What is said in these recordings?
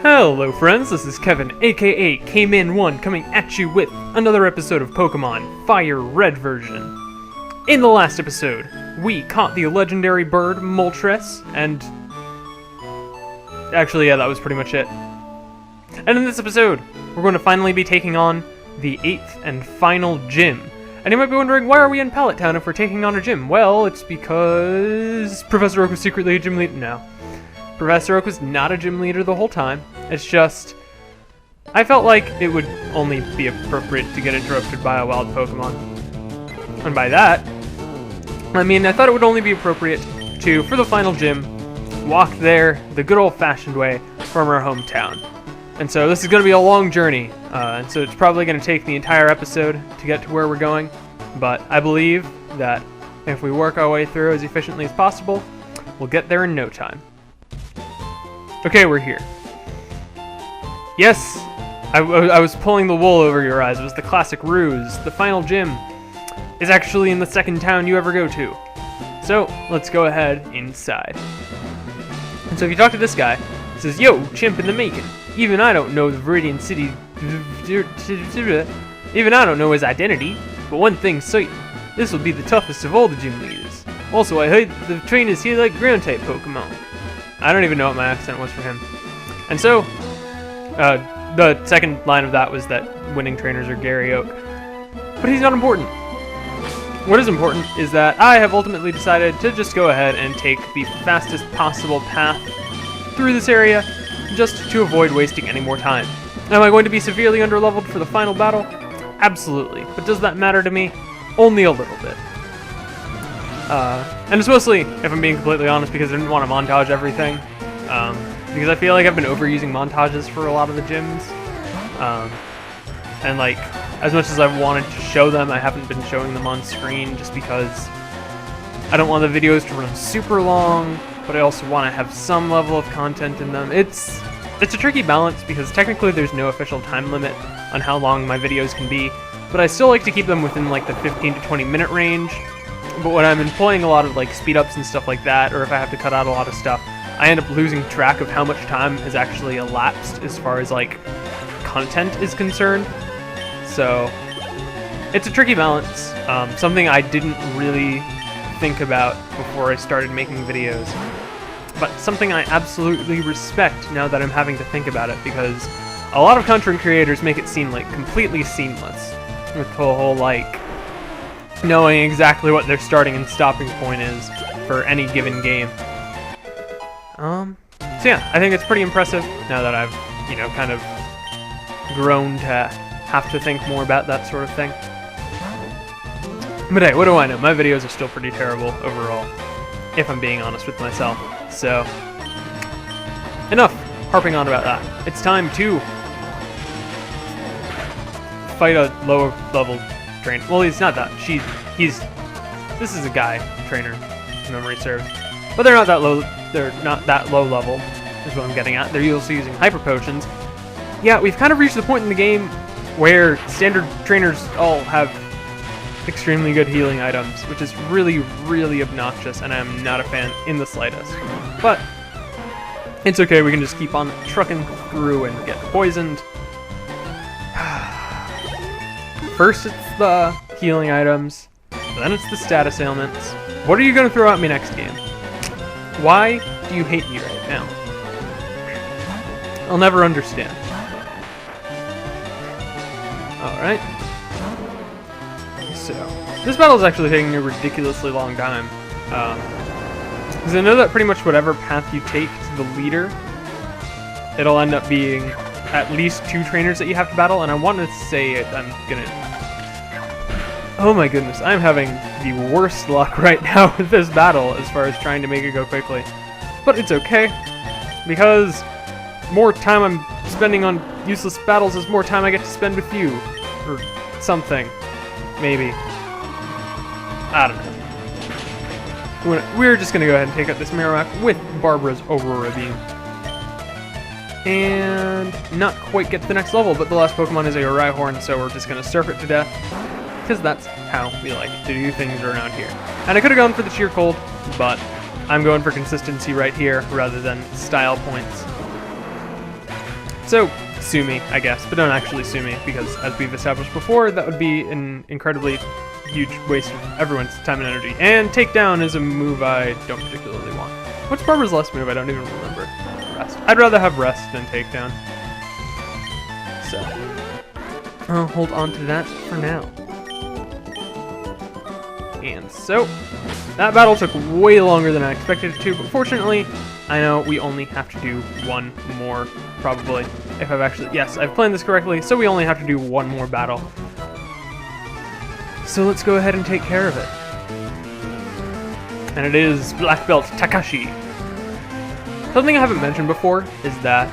Hello friends, this is Kevin, aka K-Man1, coming at you with another episode of Pokemon FireRed version. In the last episode, we caught the legendary bird Moltres, and... actually, yeah, that was pretty much it. And in this episode, we're going to finally be taking on the 8th and final gym. And you might be wondering, why are we in Pallet Town if we're taking on a gym? Well, it's because Professor Oak was secretly a gym leader. No. Professor Oak was not a gym leader the whole time. It's just, I felt like it would only be appropriate to get interrupted by a wild Pokemon. And by that, I mean I thought it would only be appropriate to, for the final gym, walk there the good old-fashioned way from our hometown. And so this is going to be a long journey, and so it's probably going to take the entire episode to get to where we're going. But I believe that if we work our way through as efficiently as possible, we'll get there in no time. Okay, we're here. Yes, I was pulling the wool over your eyes. It was the classic ruse. The final gym is actually in the second town you ever go to. So, let's go ahead inside. And so if you talk to this guy, he says, "Yo, chimp in the making. Even I don't know the Viridian City. Even I don't know his identity. But one thing's certain, this will be the toughest of all the gym leaders. Also, I heard the trainers here like ground-type Pokemon." I don't even know what my accent was for him. And so, the second line of that was that winning trainers are Gary Oak. But he's not important. What is important is that I have ultimately decided to just go ahead and take the fastest possible path through this area, just to avoid wasting any more time. Am I going to be severely underleveled for the final battle? Absolutely. But does that matter to me? Only a little bit. And it's mostly, if I'm being completely honest, because I didn't want to montage everything. Because I feel like I've been overusing montages for a lot of the gyms. And like, as much as I've wanted to show them, I haven't been showing them on screen just because I don't want the videos to run super long, but I also want to have some level of content in them. It's a tricky balance because technically there's no official time limit on how long my videos can be, but I still like to keep them within like the 15 to 20 minute range. But when I'm employing a lot of like speed ups and stuff like that, or if I have to cut out a lot of stuff, I end up losing track of how much time has actually elapsed as far as like content is concerned. So it's a tricky balance, something I didn't really think about before I started making videos, but something I absolutely respect now that I'm having to think about it, because a lot of content creators make it seem like completely seamless with the whole like knowing exactly what their starting and stopping point is for any given game. So yeah, I think it's pretty impressive now that I've, you know, kind of grown to have to think more about that sort of thing. But hey, what do I know? My videos are still pretty terrible overall, if I'm being honest with myself. So, enough harping on about that. It's time to fight a lower level trainer. Well, he's not that. This is a guy trainer, if memory serves. But they're not that low. They're not that low level, is what I'm getting at. They're also using hyper potions. Yeah, we've kind of reached the point in the game where standard trainers all have extremely good healing items, which is really, really obnoxious, and I'm not a fan in the slightest. But it's okay, we can just keep on trucking through and get poisoned. First it's the healing items, then it's the status ailments. What are you going to throw at me next game? Why do you hate me right now? I'll never understand. Alright. So, this battle is actually taking a ridiculously long time. Because I know that pretty much whatever path you take to the leader, it'll end up being at least 2 trainers that you have to battle, and I want to say it, I'm gonna... Oh my goodness, I'm having the worst luck right now with this battle as far as trying to make it go quickly. But it's okay, because more time I'm spending on useless battles is more time I get to spend with you. Or something. Maybe. I don't know. We're just going to go ahead and take out this Marowak with Barbara's Aurora Beam. And not quite get to the next level, but the last Pokemon is a Rhyhorn, so we're just going to surf it to death. Because that's how we like to do things around here. And I could have gone for the Sheer Cold, but I'm going for consistency right here rather than style points. So, sue me, I guess, but don't actually sue me, because as we've established before, that would be an incredibly huge waste of everyone's time and energy. And Takedown is a move I don't particularly want. What's Barbara's last move? I don't even remember. Rest. I'd rather have Rest than Takedown. So, I'll hold on to that for now. And so, that battle took way longer than I expected it to, but fortunately, I know we only have to do one more, probably. If I've actually, yes, I've planned this correctly, so we only have to do one more battle. So let's go ahead and take care of it. And it is Black Belt Takashi. Something I haven't mentioned before is that,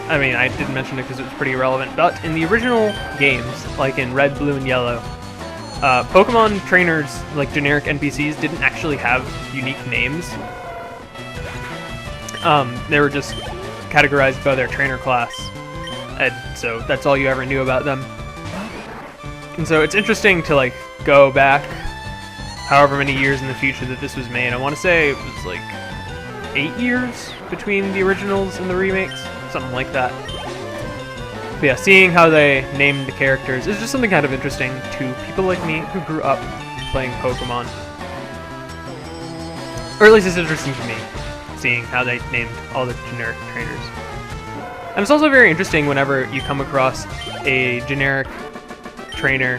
I mean, I didn't mention it because it was pretty irrelevant, but in the original games, like in Red, Blue, and Yellow, Pokemon trainers, like generic NPCs, didn't actually have unique names. They were just categorized by their trainer class, and so that's all you ever knew about them. And so it's interesting to like go back however many years in the future that this was made. I want to say it was like 8 years between the originals and the remakes, something like that. But yeah, seeing how they named the characters is just something kind of interesting to people like me who grew up playing Pokemon. Or at least it's interesting to me, seeing how they named all the generic trainers. And it's also very interesting whenever you come across a generic trainer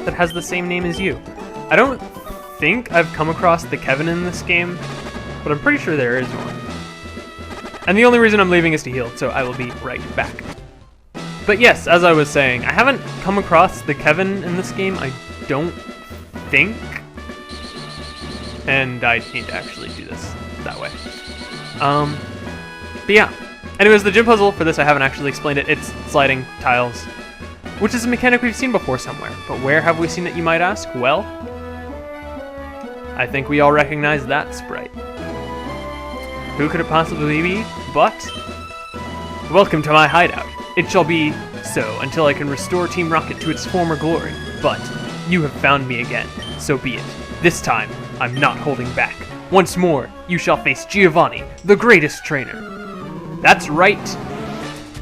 that has the same name as you. I don't think I've come across the Kevin in this game, but I'm pretty sure there is one. And the only reason I'm leaving is to heal, so I will be right back. But yes, as I was saying, I haven't come across the Kevin in this game, I don't think. And I need to actually do this that way. But yeah. Anyways, the gym puzzle for this, I haven't actually explained it. It's sliding tiles, which is a mechanic we've seen before somewhere. But where have we seen it, you might ask? Well, I think we all recognize that sprite. Who could it possibly be but... Welcome to my hideout. It shall be so until I can restore Team Rocket to its former glory. But you have found me again, so be it. This time, I'm not holding back. Once more, you shall face Giovanni, the greatest trainer. That's right.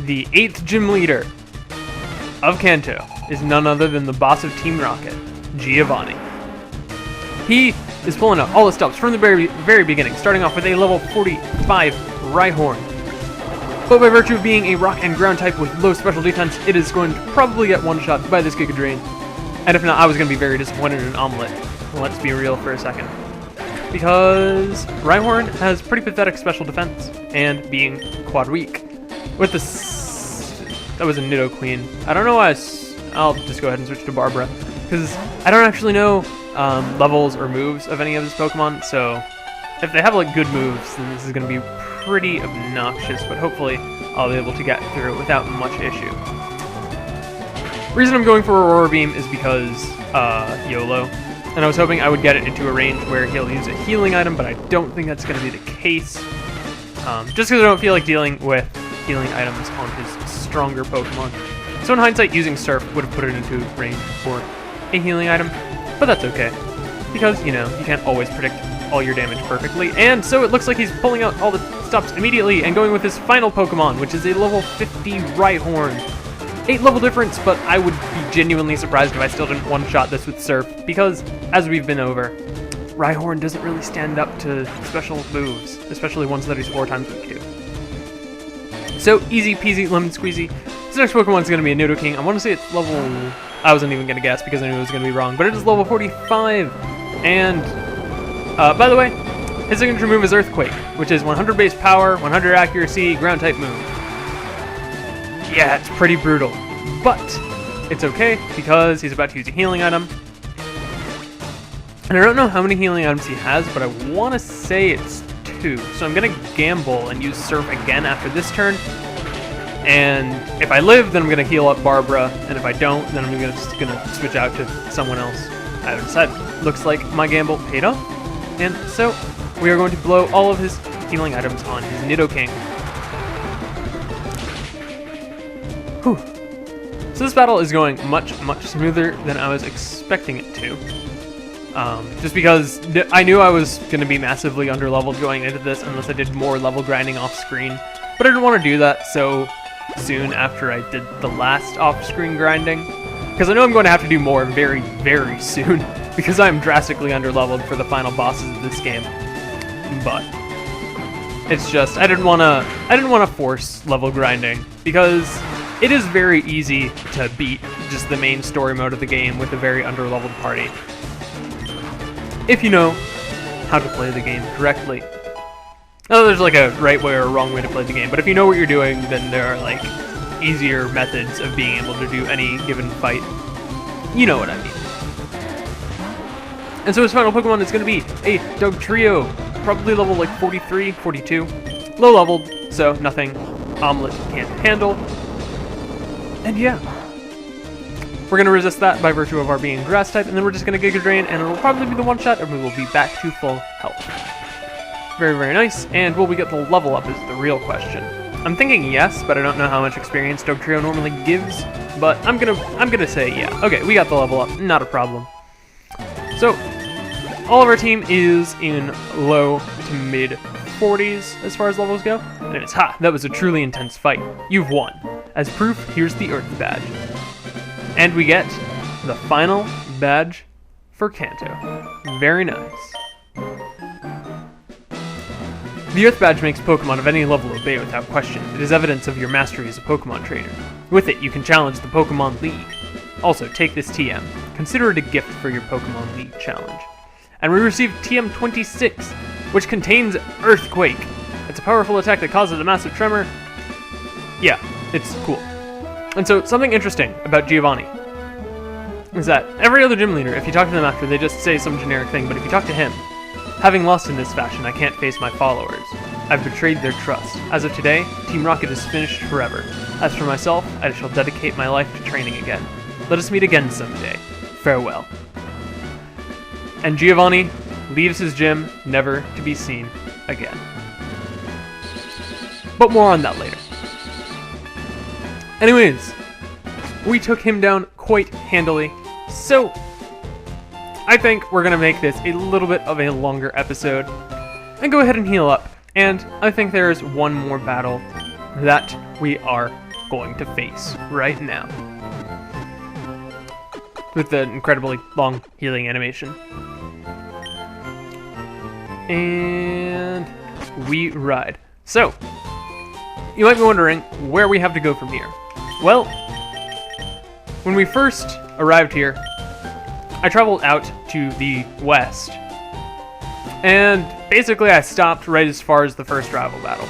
The 8th gym leader of Kanto is none other than the boss of Team Rocket, Giovanni. He is pulling out all the stops from the very beginning, starting off with a level 45 Rhyhorn. But by virtue of being a rock and ground type with low special defense, it is going to probably get one-shot by this Giga Drain. And if not, I was going to be very disappointed in Omelette. Let's be real for a second. Because Rhyhorn has pretty pathetic special defense, and being quad weak. With this... That was a Nidoqueen. I don't know why I'll just go ahead and switch to Barbara, because I don't actually know levels or moves of any of his Pokemon, so if they have like good moves, then this is going to be pretty obnoxious, but hopefully I'll be able to get through it without much issue. The reason I'm going for Aurora Beam is because YOLO, and I was hoping I would get it into a range where he'll use a healing item, but I don't think that's going to be the case, just because I don't feel like dealing with healing items on his stronger Pokemon. So in hindsight, using Surf would have put it into range for a healing item, but that's okay, because, you know, you can't always predict all your damage perfectly, and so it looks like he's pulling out all the stops immediately and going with his final Pokemon, which is a level 50 Rhyhorn. 8 level difference, but I would be genuinely surprised if I still didn't one-shot this with Surf, because, as we've been over, Rhyhorn doesn't really stand up to special moves, especially ones that he's 4 times weak to. So, easy peasy lemon squeezy. This next Pokemon is going to be a Nidoking. I want to say it's level... I wasn't even going to guess because I knew it was going to be wrong, but it is level 45, and... by the way, his signature move is Earthquake, which is 100 base power, 100 accuracy, ground-type move. Yeah, it's pretty brutal, but it's okay because he's about to use a healing item. And I don't know how many healing items he has, but I want to say it's 2. So I'm going to gamble and use Surf again after this turn. And if I live, then I'm going to heal up Barbara, and if I don't, then I'm just going to switch out to someone else. I haven't decided. Looks like my gamble paid off. And so, we are going to blow all of his healing items on his Nidoking. Whew. So this battle is going much, much smoother than I was expecting it to. Just because I knew I was going to be massively underleveled going into this unless I did more level grinding off screen. But I didn't want to do that, so soon after I did the last off-screen grinding, because I know I'm going to have to do more very, very soon, because I'm drastically underleveled for the final bosses of this game. But it's just I didn't want to force level grinding, because it is very easy to beat just the main story mode of the game with a very underleveled party, if you know how to play the game correctly. Now, there's like a right way or a wrong way to play the game, but if you know what you're doing, then there are like easier methods of being able to do any given fight. You know what I mean. And so his final Pokemon is going to be a Dugtrio, probably level like 43, 42. Low leveled, so nothing Omelette can't handle. And yeah, we're going to resist that by virtue of our being grass type, and then we're just going to Giga Drain, and it'll probably be the one shot, and we will be back to full health. Very, very nice. And will we get the level up is the real question. I'm thinking yes, but I don't know how much experience Dugtrio normally gives, but I'm gonna say yeah. Okay, we got the level up, not a problem. So, all of our team is in low to mid 40s as far as levels go, and it's that was a truly intense fight. You've won. As proof, here's the Earth badge. And we get the final badge for Kanto. Very nice. The Earth badge makes Pokemon of any level obey without question. It is evidence of your mastery as a Pokemon trainer. With it, you can challenge the Pokemon League. Also, take this TM. Consider it a gift for your Pokemon League challenge. And we received TM 26, which contains Earthquake. It's a powerful attack that causes a massive tremor. Yeah, it's cool. And so, something interesting about Giovanni is that every other gym leader, if you talk to them after, they just say some generic thing, but if you talk to him, having lost in this fashion, I can't face my followers. I've betrayed their trust. As of today, Team Rocket is finished forever. As for myself, I shall dedicate my life to training again. Let us meet again someday. Farewell. And Giovanni leaves his gym, never to be seen again. But more on that later. Anyways, we took him down quite handily, so I think we're going to make this a little bit of a longer episode and go ahead and heal up. And I think there is one more battle that we are going to face right now, with the incredibly long healing animation. And we ride. So, you might be wondering where we have to go from here. Well, when we first arrived here, I traveled out to the west, and basically I stopped right as far as the first rival battle.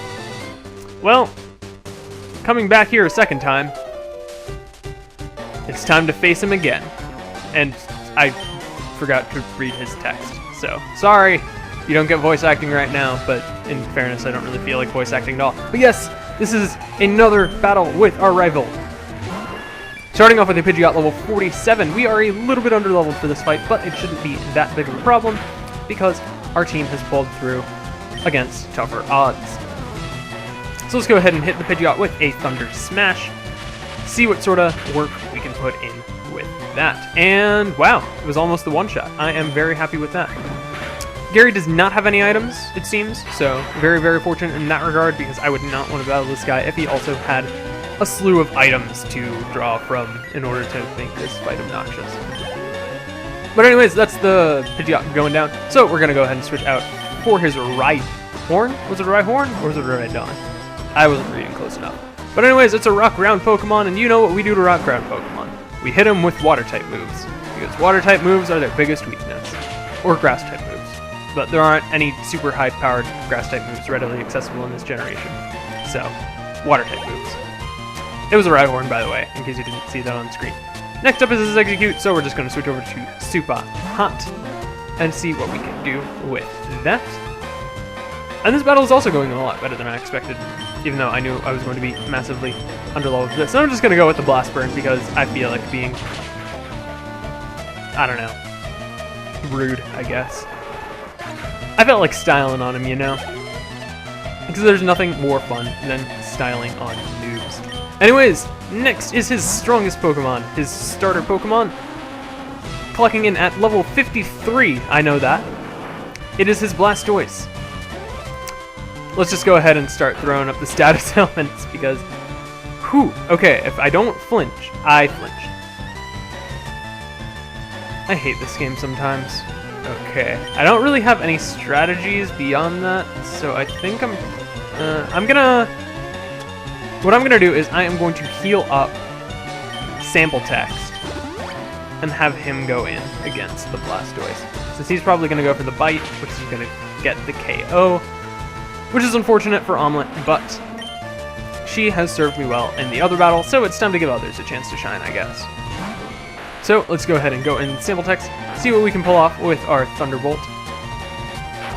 Well, coming back here a second time, it's time to face him again. And I forgot to read his text, so sorry you don't get voice acting right now, but in fairness, I don't really feel like voice acting at all. But yes, this is another battle with our rival. Starting off with a Pidgeot level 47, we are a little bit underleveled for this fight, but it shouldn't be that big of a problem because our team has pulled through against tougher odds. So let's go ahead and hit the Pidgeot with a Thunder Smash, see what sort of work we can put in with that. And wow, it was almost the one-shot. I am very happy with that. Gary does not have any items, it seems, so very, very fortunate in that regard because I would not want to battle this guy if he also had a slew of items to draw from in order to make this fight obnoxious. But anyways, that's the Pidgeot going down. So we're going to go ahead and switch out for his Rhyhorn. Was it a Rhyhorn or was it a Rhydon? I wasn't reading close enough. But anyways, it's a Rock Ground Pokemon, and you know what we do to Rock Ground Pokemon. We hit them with Water-type moves, because Water-type moves are their biggest weakness. Or Grass-type moves. But there aren't any super high-powered Grass-type moves readily accessible in this generation. So, Water-type moves. It was a Rhyhorn, by the way, in case you didn't see that on screen. Next up is his Execute, so we're just going to switch over to Super Hot and see what we can do with that. And this battle is also going a lot better than I expected, even though I knew I was going to be massively underleveled for this. So I'm just going to go with the Blast Burn because I feel like being, I don't know, rude, I guess. I felt like styling on him, you know? Because there's nothing more fun than styling on noobs. Anyways, next is his strongest Pokemon, his starter Pokemon, clocking in at level 53, I know that. It is his Blastoise. Let's just go ahead and start throwing up the status elements because Whew, okay, if I don't flinch, I flinch. I hate this game sometimes. Okay, I don't really have any strategies beyond that, so I think what I'm gonna do is I am going to heal up Sample Text and have him go in against the Blastoise. Since he's probably gonna go for the bite, which is gonna get the KO, which is unfortunate for Omelette, but she has served me well in the other battle, so it's time to give others a chance to shine, I guess. So let's go ahead and go in Sample Text, see what we can pull off with our Thunderbolt.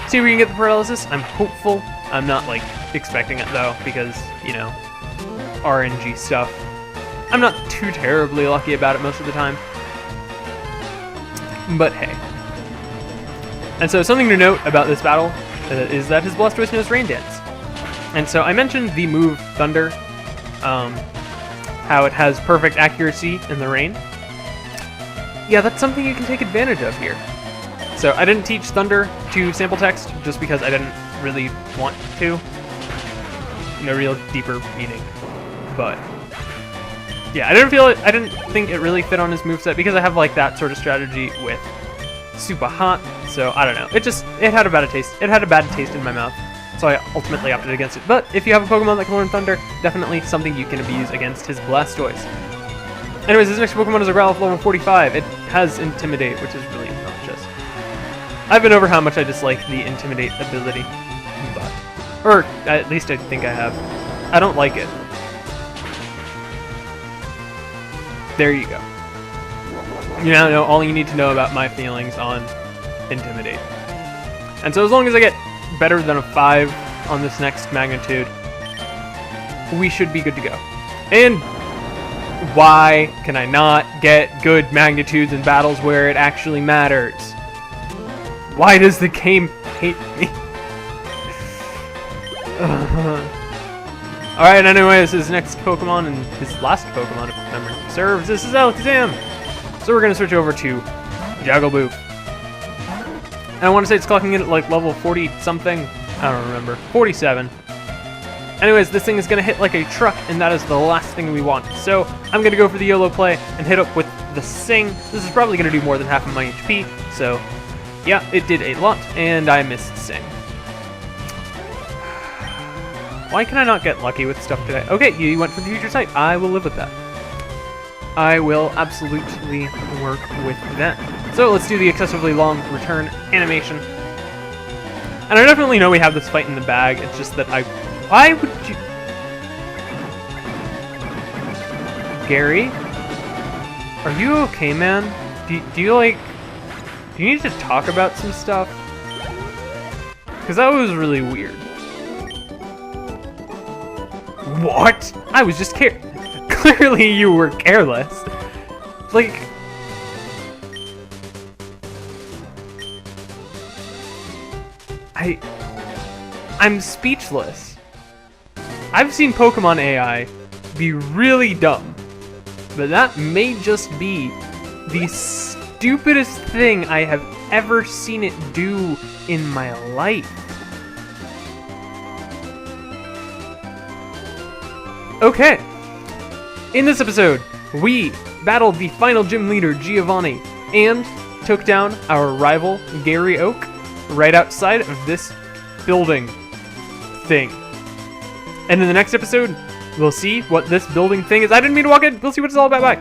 See if we can get the paralysis. I'm hopeful. I'm not like expecting it though, because, you know, RNG stuff. I'm not too terribly lucky about it most of the time. But hey. And so something to note about this battle is that his Blastoise knows Rain Dance. And so I mentioned the move Thunder, how it has perfect accuracy in the rain. Yeah, that's something you can take advantage of here. So I didn't teach Thunder to Sample Text just because I didn't really want to. No real deeper meaning. But yeah, I didn't think it really fit on his moveset because I have like that sort of strategy with Super Hot. So I don't know. It had a bad taste. It had a bad taste in my mouth. So I ultimately opted against it. But if you have a Pokemon that can learn Thunder, definitely something you can abuse against his Blastoise. Anyways, this next Pokemon is a Growlithe level 45. It has Intimidate, which is really obnoxious. I've been over how much I dislike the Intimidate ability. Or at least I think I have. I don't like it. There you go. You now know all you need to know about my feelings on Intimidate. And so as long as I get better than a 5 on this next magnitude, we should be good to go. And why can I not get good magnitudes in battles where it actually matters? Why does the game hate me? Alright, anyways, his next Pokemon, and his last Pokemon, if memory serves, this is Alakazam. So we're going to switch over to Jaggleboo. And I want to say it's clocking in at like level 40-something. I don't remember. 47. Anyways, this thing is going to hit like a truck, and that is the last thing we want. So I'm going to go for the YOLO play and hit up with the Sing. This is probably going to do more than half of my HP. So yeah, it did a lot, and I missed Sing. Why can I not get lucky with stuff today? Okay, you went for the future sight. I will live with that. I will absolutely work with that. So let's do the excessively long return animation. And I definitely know we have this fight in the bag. It's just that why would you... Gary? Are you okay, man? Do you need to talk about some stuff? Because that was really weird. What? I was just clearly you were careless. Like... I'm speechless. I've seen Pokemon AI be really dumb, but that may just be the stupidest thing I have ever seen it do in my life. Okay, in this episode, we battled the final gym leader, Giovanni, and took down our rival, Gary Oak, right outside of this building thing. And in the next episode, we'll see what this building thing is. I didn't mean to walk in. We'll see what it's all about. Bye.